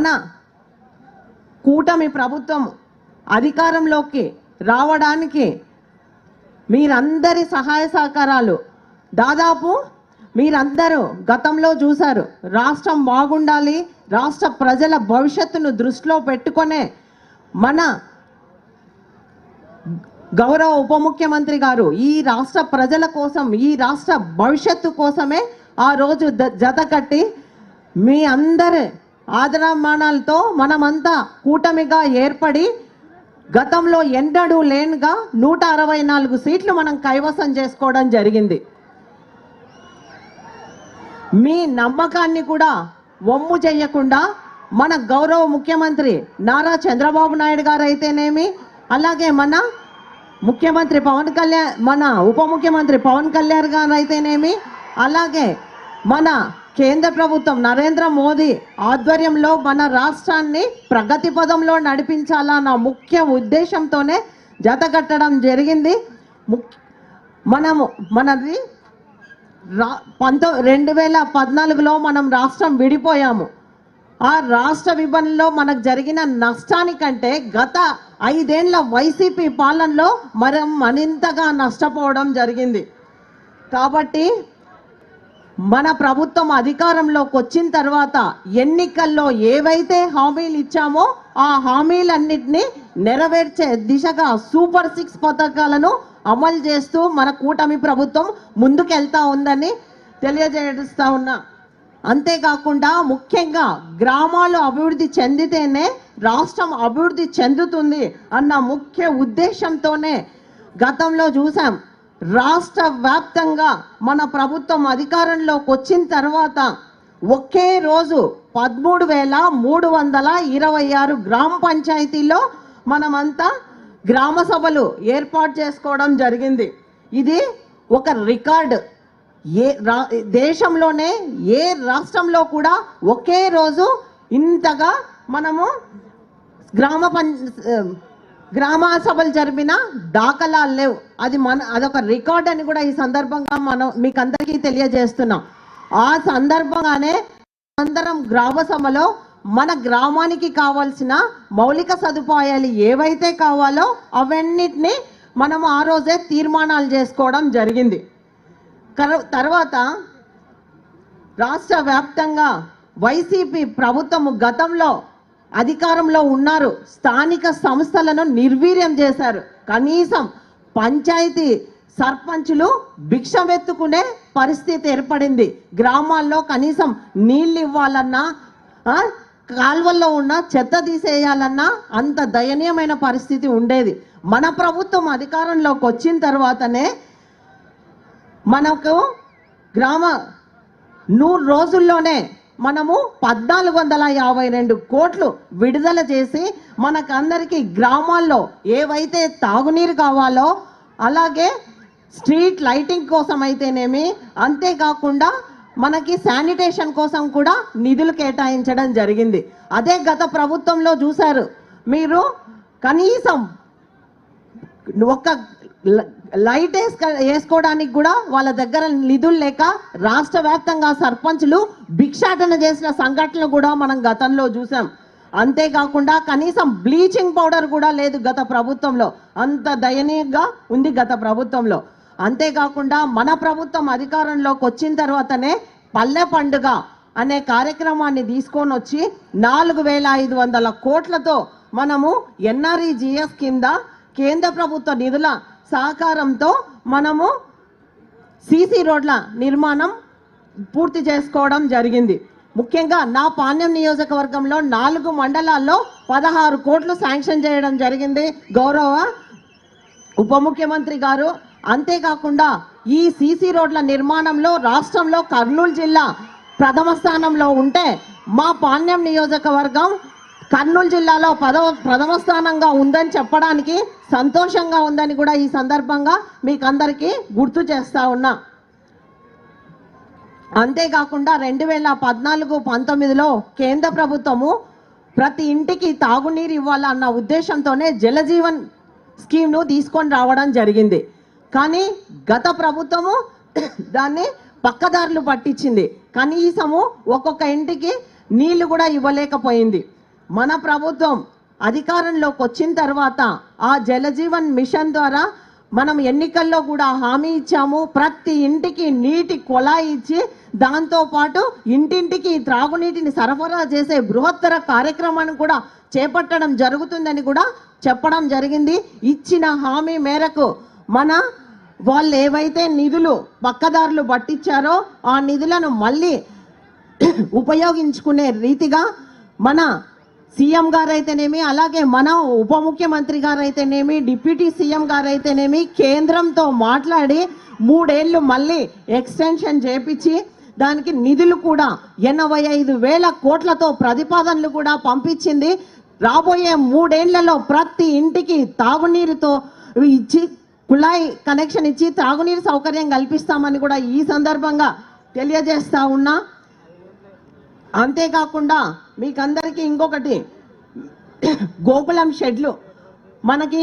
మన కూటమి ప్రభుత్వం అధికారంలోకి రావడానికి మీరందరి సహాయ సహకారాలు దాదాపు మీరందరూ గతంలో చూశారు. రాష్ట్రం బాగుండాలి, రాష్ట్ర ప్రజల భవిష్యత్తును దృష్టిలో పెట్టుకునే మన గౌరవ ఉప ముఖ్యమంత్రి గారు ఈ రాష్ట్ర ప్రజల కోసం, ఈ రాష్ట్ర భవిష్యత్తు కోసమే ఆ రోజు జత కట్టి మీ అందరి ఆదరామానాలతో మనమంతా కూటమిగా ఏర్పడి గతంలో ఎన్నడూ లేనుగా 164 సీట్లు మనం కైవసం చేసుకోవడం జరిగింది. మీ నమ్మకాన్ని కూడా వమ్ము చేయకుండా మన గౌరవ ముఖ్యమంత్రి నారా చంద్రబాబు నాయుడు గారు అయితేనేమి, అలాగే మన ముఖ్యమంత్రి పవన్ కళ్యాణ్, మన ఉప ముఖ్యమంత్రి పవన్ కళ్యాణ్ గారు అయితేనేమి, అలాగే మన కేంద్ర ప్రభుత్వం నరేంద్ర మోదీ ఆధ్వర్యంలో మన రాష్ట్రాన్ని ప్రగతి పదంలో నడిపించాలన్న ముఖ్య ఉద్దేశంతోనే జతకట్టడం జరిగింది. మనది 2014లో మనం రాష్ట్రం విడిపోయాము. ఆ రాష్ట్ర విభజనలో మనకు జరిగిన నష్టానికంటే గత 5 ఏళ్ల వైసీపీ పాలనలో మనం మరింతగా నష్టపోవడం జరిగింది. కాబట్టి మన ప్రభుత్వం అధికారంలోకి వచ్చిన తర్వాత ఎన్నికల్లో ఏవైతే హామీలు ఇచ్చామో ఆ హామీలన్నింటినీ నెరవేర్చే దిశగా సూపర్ 6 పథకాలను అమలు చేస్తూ మన కూటమి ప్రభుత్వం ముందుకెళ్తా ఉందని తెలియజేస్తా ఉన్నా. అంతేకాకుండా ముఖ్యంగా గ్రామాలు అభివృద్ధి చెందితేనే రాష్ట్రం అభివృద్ధి చెందుతుంది అన్న ముఖ్య ఉద్దేశంతోనే గతంలో చూసాం. రాష్ట్ర వ్యాప్తంగా మన ప్రభుత్వం అధికారంలోకి వచ్చిన తర్వాత ఒకే రోజు 13,326 గ్రామ పంచాయతీల్లో మనమంతా గ్రామ సభలు ఏర్పాటు చేసుకోవడం జరిగింది. ఇది ఒక రికార్డు. దేశంలోనే ఏ రాష్ట్రంలో కూడా ఒకే రోజు ఇంతగా మనము గ్రామ సభలు జరిపిన దాఖలాలు లేవు. అదొక రికార్డ్ అని కూడా ఈ సందర్భంగా మనం మీకు అందరికీ తెలియజేస్తున్నాం. ఆ సందర్భంగానే అందరం గ్రామ సభలో మన గ్రామానికి కావాల్సిన మౌలిక సదుపాయాలు ఏవైతే కావాలో అవన్నిటిని మనం ఆ రోజే తీర్మానాలు చేసుకోవడం జరిగింది. తర్వాత రాష్ట్ర వ్యాప్తంగా వైసీపీ ప్రభుత్వము గతంలో అధికారంలో ఉన్నారు, స్థానిక సంస్థలను నిర్వీర్యం చేశారు. కనీసం పంచాయతీ సర్పంచులు భిక్షమెత్తుకునే పరిస్థితి ఏర్పడింది. గ్రామాల్లో కనీసం నీళ్ళు ఇవ్వాలన్నా, కాల్వల్లో ఉన్న చెత్త తీసేయాలన్నా అంత దయనీయమైన పరిస్థితి ఉండేది. మన ప్రభుత్వం అధికారంలోకి వచ్చిన తర్వాతనే మనకు 100 రోజుల్లోనే మనము 1452 కోట్లు విడుదల చేసి మనకందరికీ గ్రామాల్లో ఏవైతే తాగునీరు కావాలో, అలాగే స్ట్రీట్ లైటింగ్ కోసం అయితేనేమి, అంతేకాకుండా మనకి శానిటేషన్ కోసం కూడా నిధులు కేటాయించడం జరిగింది. అదే గత ప్రభుత్వంలో చూశారు మీరు, కనీసం ఒక లైట్ వేసుకోవడానికి కూడా వాళ్ళ దగ్గర నిధులు లేక రాష్ట్ర వ్యాప్తంగా సర్పంచులు భిక్షాటన చేసిన సంఘటనలు కూడా మనం గతంలో చూసాం. అంతేకాకుండా కనీసం బ్లీచింగ్ పౌడర్ కూడా లేదు గత ప్రభుత్వంలో. అంత దయనీయంగా ఉంది గత ప్రభుత్వంలో. అంతేకాకుండా మన ప్రభుత్వం అధికారంలోకి వచ్చిన తర్వాతనే పల్లె పండుగ అనే కార్యక్రమాన్ని తీసుకొని వచ్చి 4,500 కోట్లతో మనము NREGS కింద కేంద్ర ప్రభుత్వ నిధుల సహకారంతో మనము సీసీ రోడ్ల నిర్మాణం పూర్తి చేసుకోవడం జరిగింది. ముఖ్యంగా నా పాణ్యం నియోజకవర్గంలో 4 మండలాల్లో 16 కోట్లు శాంక్షన్ చేయడం జరిగింది గౌరవ ఉప ముఖ్యమంత్రి గారు. అంతేకాకుండా ఈ సీసీ రోడ్ల నిర్మాణంలో రాష్ట్రంలో కర్నూలు జిల్లా ప్రథమ స్థానంలో ఉంటే మా పాణ్యం నియోజకవర్గం కర్నూలు జిల్లాలో ప్రథమ స్థానంగా ఉందని చెప్పడానికి సంతోషంగా ఉందని కూడా ఈ సందర్భంగా మీకు అందరికీ గుర్తు చేస్తా ఉన్నా. అంతేకాకుండా 2014-19లో కేంద్ర ప్రభుత్వము ప్రతి ఇంటికి తాగునీరు ఇవ్వాలన్న ఉద్దేశంతోనే జలజీవన్ స్కీమ్ను తీసుకొని రావడం జరిగింది. కానీ గత ప్రభుత్వము దాన్ని పక్కదారులు పట్టించింది. కనీసము ఒక్కొక్క ఇంటికి నీళ్లు కూడా ఇవ్వలేకపోయింది. మన ప్రభుత్వం అధికారంలోకి వచ్చిన తర్వాత ఆ జలజీవన్ మిషన్ ద్వారా మనం ఎన్నికల్లో కూడా హామీ ఇచ్చాము, ప్రతి ఇంటికి నీటి కొలాయి ఇచ్చి దాంతో పాటు ఇంటింటికి త్రాగునీటిని సరఫరా చేసే బృహత్తర కార్యక్రమాన్ని కూడా చేపట్టడం జరుగుతుందని కూడా చెప్పడం జరిగింది. ఇచ్చిన హామీ మేరకు మన వాళ్ళు ఏవైతే నిధులు పక్కదారులు పట్టించారో ఆ నిధులను మళ్ళీ ఉపయోగించుకునే రీతిగా మన సీఎం గారు అయితేనేమి, అలాగే మన ఉప ముఖ్యమంత్రి గారు అయితేనేమి, డిప్యూటీ సీఎం గారు అయితేనేమి కేంద్రంతో మాట్లాడి 3 ఏళ్ళు మళ్ళీ ఎక్స్టెన్షన్ చేపించి దానికి నిధులు కూడా 85,000 కోట్లతో ప్రతిపాదనలు కూడా పంపించింది. రాబోయే 3 ఏళ్లలో ప్రతి ఇంటికి తాగునీరుతో ఇచ్చి కుళాయి కనెక్షన్ ఇచ్చి తాగునీరు సౌకర్యం కల్పిస్తామని కూడా ఈ సందర్భంగా తెలియజేస్తా ఉన్నా. అంతేకాకుండా మీకందరికీ ఇంకొకటి, గోకులం షెడ్లు మనకి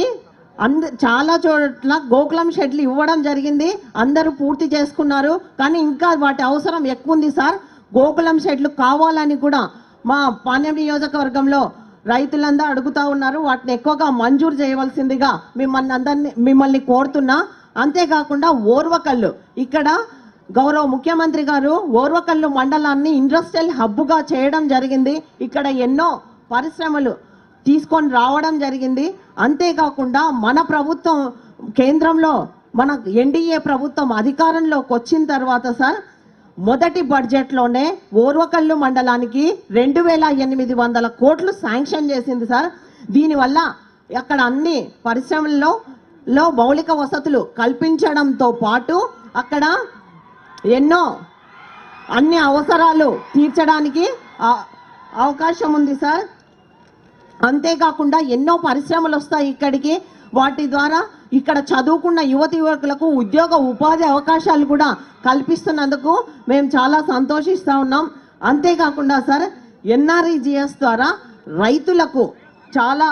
చాలా చోట్ల గోకులం షెడ్లు ఇవ్వడం జరిగింది, అందరూ పూర్తి చేసుకున్నారు. కానీ ఇంకా వాటి అవసరం ఎక్కువ ఉంది సార్. గోకులం షెడ్లు కావాలని కూడా మా పాణ్యం నియోజకవర్గంలో రైతులందరూ అడుగుతూ ఉన్నారు. వాటిని ఎక్కువగా మంజూరు చేయవలసిందిగా మిమ్మల్ని కోరుతున్నా. అంతేకాకుండా ఓర్వకల్లు, ఇక్కడ గౌరవ ముఖ్యమంత్రి గారు ఓర్వకల్లు మండలాన్ని ఇండస్ట్రియల్ హబ్గా చేయడం జరిగింది. ఇక్కడ ఎన్నో పరిశ్రమలు తీసుకొని రావడం జరిగింది. అంతేకాకుండా మన ప్రభుత్వం కేంద్రంలో మన ఎన్డీఏ ప్రభుత్వం అధికారంలోకి వచ్చిన తర్వాత సార్ మొదటి బడ్జెట్లోనే ఓర్వకల్లు మండలానికి 2,800 కోట్లు శాంక్షన్ చేసింది సార్. దీనివల్ల అక్కడ అన్ని పరిశ్రమల్లో మౌలిక వసతులు కల్పించడంతో పాటు అక్కడ ఎన్నో అన్ని అవసరాలు తీర్చడానికి అవకాశం ఉంది సార్. అంతేకాకుండా ఎన్నో పరిశ్రమలు వస్తాయి ఇక్కడికి. వాటి ద్వారా ఇక్కడ చదువుకున్న యువతి యువకులకు ఉద్యోగ ఉపాధి అవకాశాలు కూడా కల్పిస్తున్నందుకు మేము చాలా సంతోషిస్తూ ఉన్నాం. అంతేకాకుండా సార్ ఎన్ఆర్ఈజిఎస్ ద్వారా రైతులకు చాలా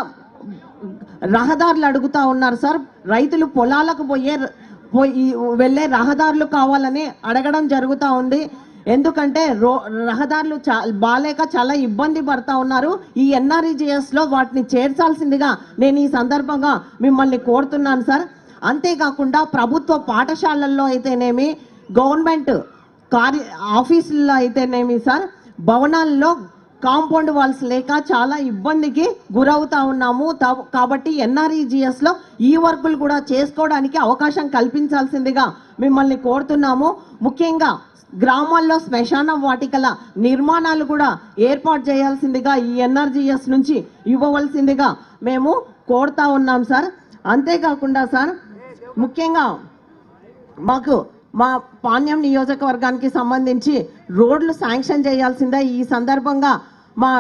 రహదారులు అడుగుతూ ఉన్నారు సార్. రైతులు పొలాలకు వెళ్ళే రహదారులు కావాలని అడగడం జరుగుతూ ఉంది. ఎందుకంటే రహదారులు బాలేక చాలా ఇబ్బంది పడతా ఉన్నారు. ఈ ఎన్ఆర్ఈజిఎస్లో వాటిని చేర్చాల్సిందిగా నేను ఈ సందర్భంగా మిమ్మల్ని కోరుతున్నాను సార్. అంతేకాకుండా ప్రభుత్వ పాఠశాలల్లో అయితేనేమి, గవర్నమెంట్ ఆఫీసుల్లో అయితేనేమి సార్ భవనాల్లో కాంపౌండ్ వాల్స్ లేక చాలా ఇబ్బందికి గురవుతా ఉన్నాము. కాబట్టి ఎన్ఆర్ఈజిఎస్లో ఈ వర్కులు కూడా చేసుకోవడానికి అవకాశం కల్పించాల్సిందిగా మిమ్మల్ని కోరుతున్నాము. ముఖ్యంగా గ్రామాల్లో శ్మశాన వాటికల నిర్మాణాలు కూడా ఏర్పాటు చేయాల్సిందిగా ఈ ఎన్ఆర్జిఎస్ నుంచి ఇవ్వవలసిందిగా మేము కోరుతా ఉన్నాం సార్. అంతేకాకుండా సార్ ముఖ్యంగా మాకు మా పాణ్యం నియోజకవర్గానికి సంబంధించి రోడ్లు శాంక్షన్ చేయాల్సిందే. ఈ సందర్భంగా మా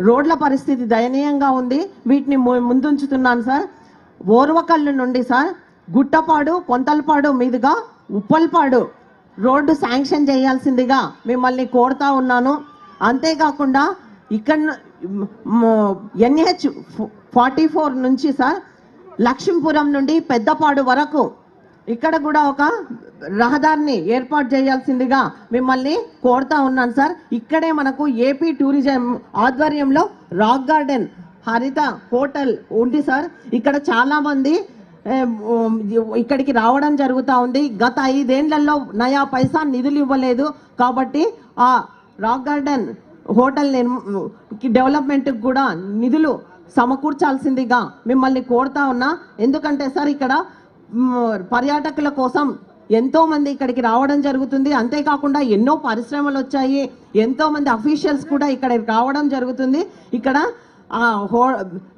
రోడ్ల పరిస్థితి దయనీయంగా ఉంది, వీటిని ముందుంచుతున్నాను సార్. ఓర్వకల్లు నుండి సార్ గుట్టపాడు పొంతలపాడు మీదుగా ఉప్పల్పాడు రోడ్డు శాంక్షన్ చేయాల్సిందిగా మిమ్మల్ని కోరుతా ఉన్నాను. అంతేకాకుండా ఇక్కడ NH44 నుంచి సార్ లక్ష్మీపురం నుండి పెద్దపాడు వరకు ఇక్కడ కూడా ఒక రహదారిని ఏర్పాటు చేయాల్సిందిగా మిమ్మల్ని కోరుతా ఉన్నాను సార్. ఇక్కడే మనకు ఏపీ టూరిజం ఆధ్వర్యంలో రాక్ గార్డెన్ హరిత హోటల్ ఉంది సార్. ఇక్కడ చాలామంది ఇక్కడికి రావడం జరుగుతూ ఉంది. గత 5 ఏళ్లలో నయా పైసా నిధులు ఇవ్వలేదు. కాబట్టి ఆ రాక్ గార్డెన్ హోటల్ డెవలప్మెంట్కి కూడా నిధులు సమకూర్చాల్సిందిగా మిమ్మల్ని కోరుతా ఉన్నా. ఎందుకంటే సార్ ఇక్కడ పర్యాటకుల కోసం ఎంతో మంది ఇక్కడికి రావడం జరుగుతుంది. అంతేకాకుండా ఎన్నో పరిశ్రమలు వచ్చాయి, ఎంతో మంది అఫీషియల్స్ కూడా ఇక్కడ రావడం జరుగుతుంది. ఇక్కడ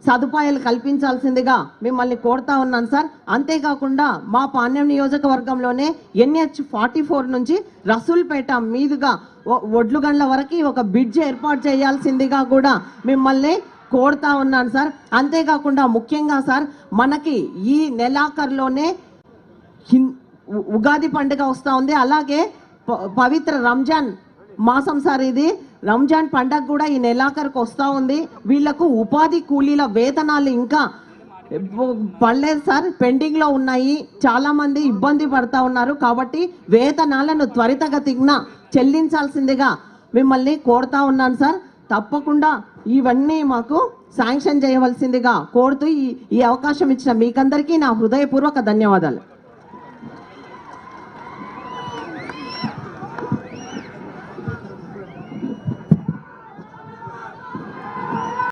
సదుపాయాలు కల్పించాల్సిందిగా మిమ్మల్ని కోరుతా ఉన్నాను సార్. అంతేకాకుండా మా పాణ్యం నియోజకవర్గంలోనే NH44 నుంచి రసూల్పేట మీదుగా ఒడ్లుగండ్ల వరకు ఒక బ్రిడ్జ్ ఏర్పాటు చేయాల్సిందిగా కూడా మిమ్మల్ని కోరుతా ఉన్నాను సార్. అంతేకాకుండా ముఖ్యంగా సార్ మనకి ఈ నెలాఖరులోనే ఉగాది పండుగ వస్తూ ఉంది. అలాగే పవిత్ర రంజాన్ మాసం సార్, ఇది రంజాన్ పండగ కూడా ఈ నెలాఖరుకు వస్తూ ఉంది. వీళ్లకు ఉపాధి కూలీల వేతనాలు ఇంకా పడలేదు సార్, పెండింగ్లో ఉన్నాయి. చాలామంది ఇబ్బంది పడతా ఉన్నారు. కాబట్టి వేతనాలను త్వరితగతిన చెల్లించాల్సిందిగా మిమ్మల్ని కోరుతా ఉన్నాను సార్. తప్పకుండా ఇవన్నీ మాకు శాంక్షన్ చేయవలసిందిగా కోరుతూ ఈ అవకాశం ఇచ్చిన మీకందరికీ నా హృదయపూర్వక ధన్యవాదాలు.